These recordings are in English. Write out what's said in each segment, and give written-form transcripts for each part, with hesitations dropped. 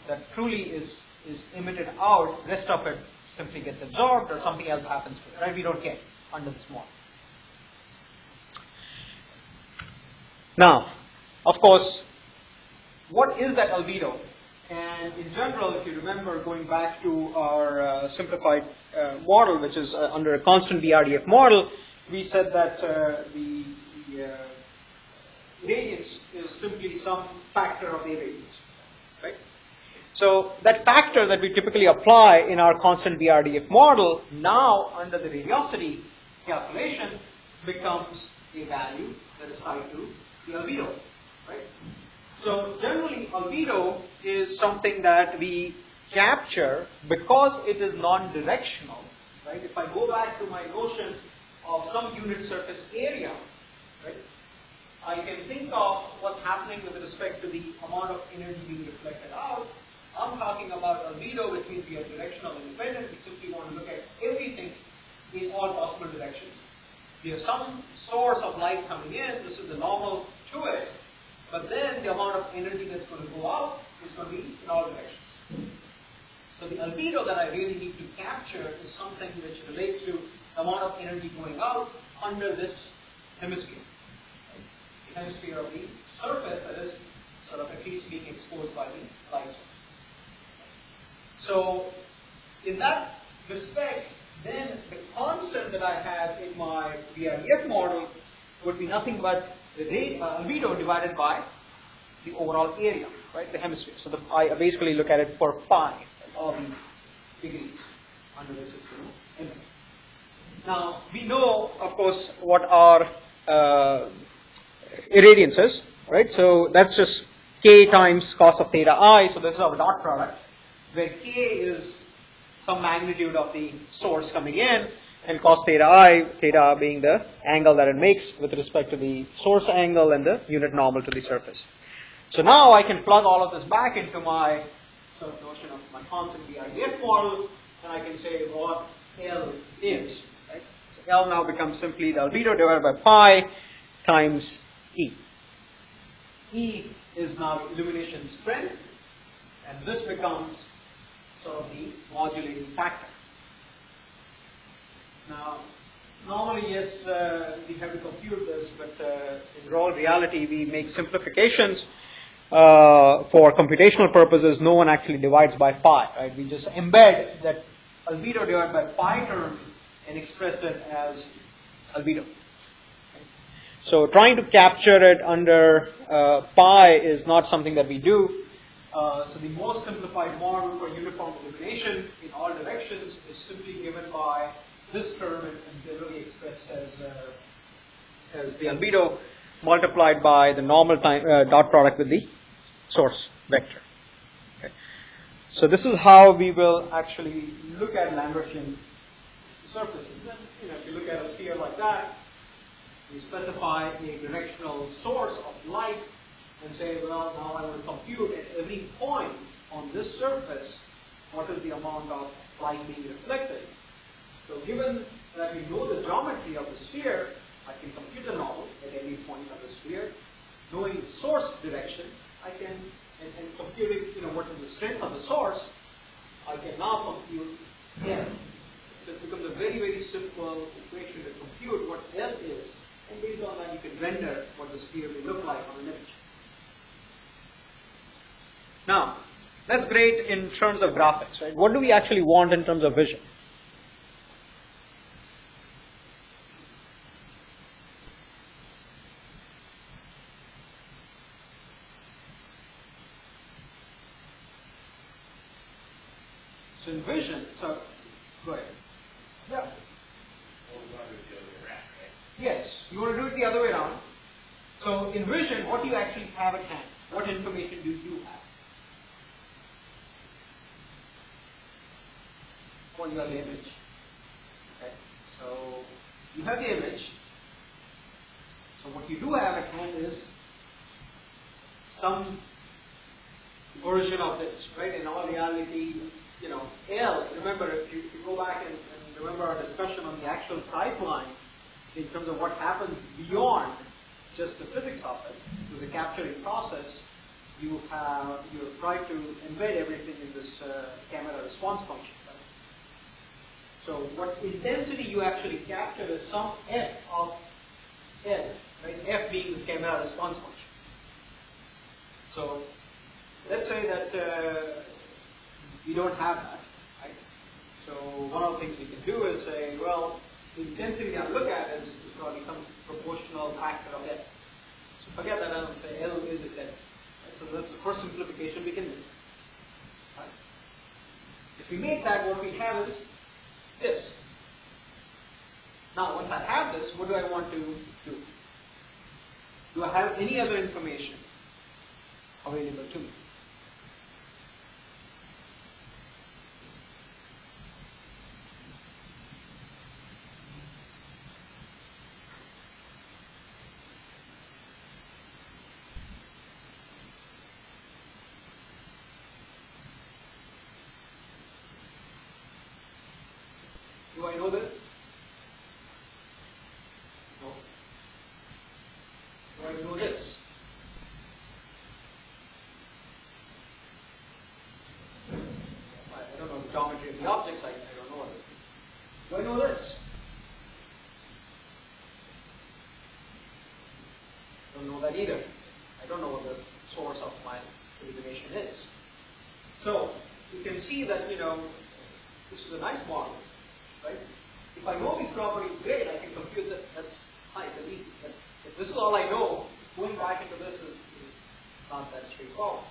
that truly is emitted out, rest of it simply gets absorbed or something else happens to it, right? We don't care under this model. Now, of course, what is that albedo? And in general, if you remember going back to our simplified model, which is under a constant BRDF model, we said that the irradiance is simply some factor of the irradiance, right? So that factor that we typically apply in our constant BRDF model, now under the radiosity calculation, becomes a value that is tied to the albedo, right? So generally, albedo is something that we capture because it is non-directional, right? If I go back to my notion of some unit surface area, right, I can think of what's happening with respect to the amount of energy being reflected out. I'm talking about albedo, which means we are directional independent. We simply want to look at everything in all possible directions. We have some source of light coming in. This is the normal to it. But then the amount of energy that's going to go out is going to be in all directions. So the albedo that I really need to capture is something which relates to the amount of energy going out under this hemisphere. Right? The hemisphere of the surface that is sort of at least being exposed by the light source. So in that respect, then the constant that I have in my BRDF model would be nothing but the albedo divided by the overall area, right, the hemisphere. So I basically look at it for pi, right, all the degrees under which it's going to emit. Now, we know, of course, what our irradiance is, right? So that's just k times cos of theta I. So this is our dot product, where k is some magnitude of the source coming in, and cos theta I, theta being the angle that it makes with respect to the source angle and the unit normal to the surface. So now I can plug all of this back into my sort of notion of my constant BRDF model, and I can say what L is. Right? So L now becomes simply the albedo divided by pi times E. E is now illumination strength, and this becomes sort of the modulating factor. Now, normally, yes, we have to compute this, but in raw reality, we make simplifications. For computational purposes, no one actually divides by pi, right? We just embed that albedo divided by pi term and express it as albedo. Okay? So trying to capture it under pi is not something that we do. So the most simplified model for uniform illumination in all directions is simply given by this term and generally expressed as the albedo multiplied by the normal time dot product with the source vector. Okay. So this is how we will actually look at Lambert-Eaton surfaces. Then, if you look at a sphere like that, we specify a directional source of light and say, well, now I want to compute at every point on this surface what is the amount of light being reflected. So given that we know the geometry of the sphere, I can compute the normal at every point of the sphere. Knowing the source direction, I can, and computing, what is the strength of the source, I can now compute L. So it becomes a very, very simple equation to compute what L is, and based on that you can render what the sphere will look like on an image. Now, that's great in terms of graphics, right? What do we actually want in terms of vision? So in vision, so go ahead. Yeah. Well, we want to do it the other way around, right? Yes, you want to do it the other way around. So in vision, what do you actually have at hand? What information do you have? Well, you have the image. Okay. So you have the image. So what you do have at hand is some version of this, right? In all reality, L, remember, if you go back and remember our discussion on the actual pipeline in terms of what happens beyond just the physics of it, to the capturing process, you try to embed everything in this camera response function. Right? So what intensity you actually capture is some f of L, right? F being this camera response function. So let's say that we don't have that, right? So one of the things we can do is say, well, the intensity I look at is probably some proportional factor of L. So forget that L and say L is intensity. Right? So that's the first simplification we can do. Right? If we make that, what we have is this. Now, once I have this, what do I want to do? Do I have any other information available to me? Do I know this? No. Do I know this? I don't know the geometry of the objects, I don't know what this is. Do I know this? I don't know that either. I don't know what the source of my information is. So you can see that, this is a nice model, right? If I know these properties, great, I can compute this. That's nice and easy. But if this is all I know, going back into this is not that straightforward.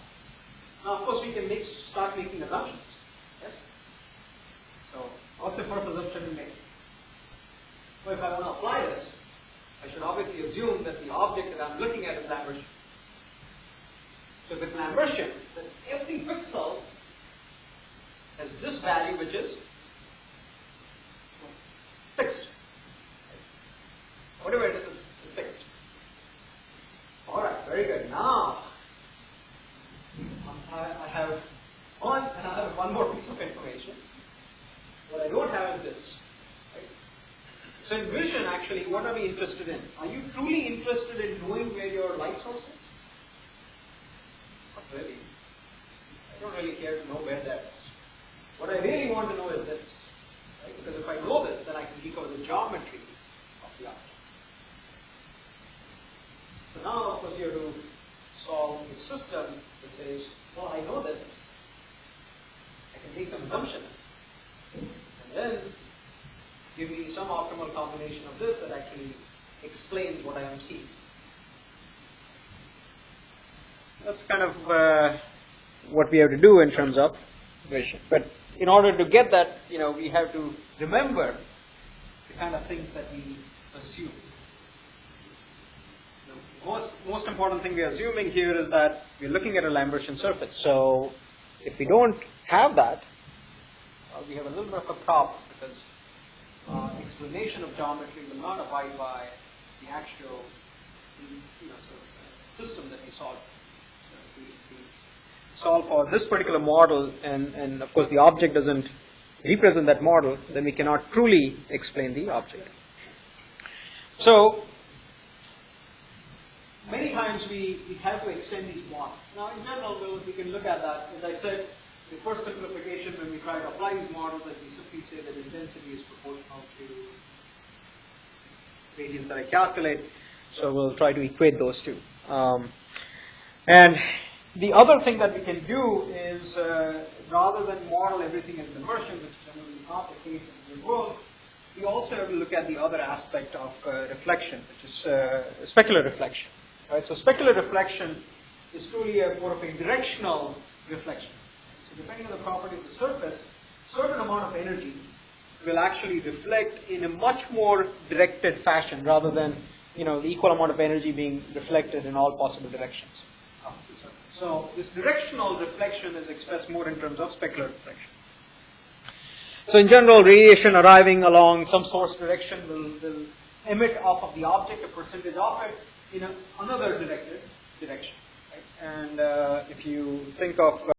Now, of course, we can start making assumptions. Yes? So, what's the first assumption we make? Well, if I want to apply this, I should obviously assume that the object that I'm looking at is Lambert. So, if it's Lambertian, then every pixel has this value, which is fixed. Whatever it is, it's fixed. All right, very good. Now, I have one more piece of information. What I don't have is this. Right? So in vision, actually, what are we interested in? Are you truly interested in knowing where your light source is? Not really. I don't really care to know where that is. What I really want to know is this. Right? Because if I know this, then I can recover the geometry of the object. So now, of course, you have to solve a system that says, well, I know this. I can make some assumptions. And then give me some optimal combination of this that actually explains what I am seeing. That's kind of what we have to do in terms of vision. But in order to get that, we have to remember the kind of things that we assume. The most important thing we are assuming here is that we're looking at a Lambertian surface. So if we don't have that, we have a little bit of a problem because explanation of geometry will not abide by the actual sort of system that we solve. We solve for this particular model, and of course the object doesn't represent that model, then we cannot truly explain the object. So many times we have to extend these models. Now in general, we can look at that. As I said, the first simplification when we try to apply these models, that we simply say that intensity is proportional to radians that I calculate. So we'll try to equate those two. And the other thing that we can do is, rather than model everything as immersion, which is generally not the case in the real world, we also have to look at the other aspect of reflection, which is specular reflection. Right? So specular reflection is truly more of a directional reflection. So depending on the property of the surface, a certain amount of energy will actually reflect in a much more directed fashion rather than the equal amount of energy being reflected in all possible directions of the surface. So this directional reflection is expressed more in terms of specular reflection. So in general, radiation arriving along some source direction will emit off of the object a percentage of it in another direction. Right? And if you think of